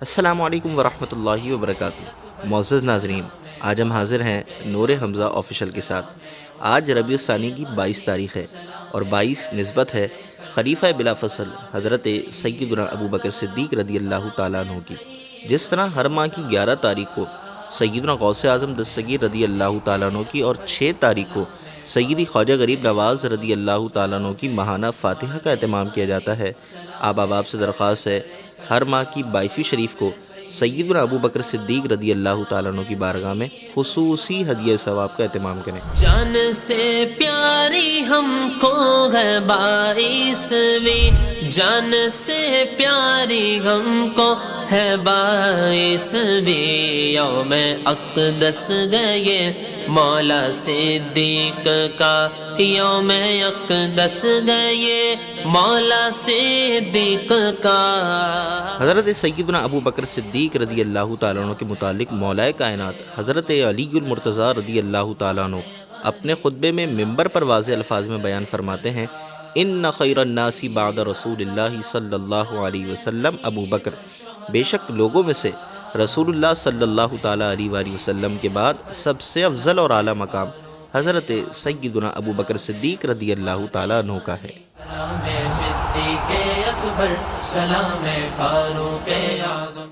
السلام علیکم ورحمۃ اللہ وبرکاتہ۔ معزز ناظرین، آج ہم حاضر ہیں نور حمزہ آفیشل کے ساتھ۔ آج ربیع الثانی کی 22 تاریخ ہے اور 22 نسبت ہے خلیفہ بلا فصل حضرت سیدنا ابو بکر صدیق رضی اللہ تعالیٰ عنہ کی۔ جس طرح ہر ماہ کی 11 تاریخ کو سیدنا غوث اعظم دستگیر رضی اللہ تعالیٰ عنہ کی اور 6 تاریخ کو سیدی خواجہ غریب نواز رضی اللہ تعالیٰ عنہ کی ماہانہ فاتحہ کا اہتمام کیا جاتا ہے، آپ احباب سے درخواست ہے ہر ماہ کی 22ویں شریف کو سیدنا ابو بکر صدیق رضی اللہ تعالیٰ عنہ کی بارگاہ میں خصوصی ہدیہ ثواب کا اہتمام کریں۔ جان سے پیاری ہم کو ہے 22ویں، جان سے پیاری ہم کو ہے 22ویں، یوم اقدس گئے مولا صدیق کا، یوم اقدس گئے مولا صدیق کا۔ حضرت سیدنا ابو بکر صدیق رضی اللہ تعالیٰ عنہ کے متعلق مولا کائنات حضرت علی المرتضیٰ رضی اللہ تعالیٰ عنہ اپنے خطبے میں منبر پر واضح الفاظ میں بیان فرماتے ہیں، ان خیر الناس بعد رسول اللہ صلی اللہ علیہ وسلم ابو بکر، بے شک لوگوں میں سے رسول اللہ صلی اللہ تعالیٰ علیہ وآلہ وسلم کے بعد سب سے افضل اور اعلیٰ مقام حضرت سیدنا ابو بکر صدیق رضی اللہ تعالیٰ عنہ کا ہے۔ سلام صدیق اکبر، سلام فاروق اعظم۔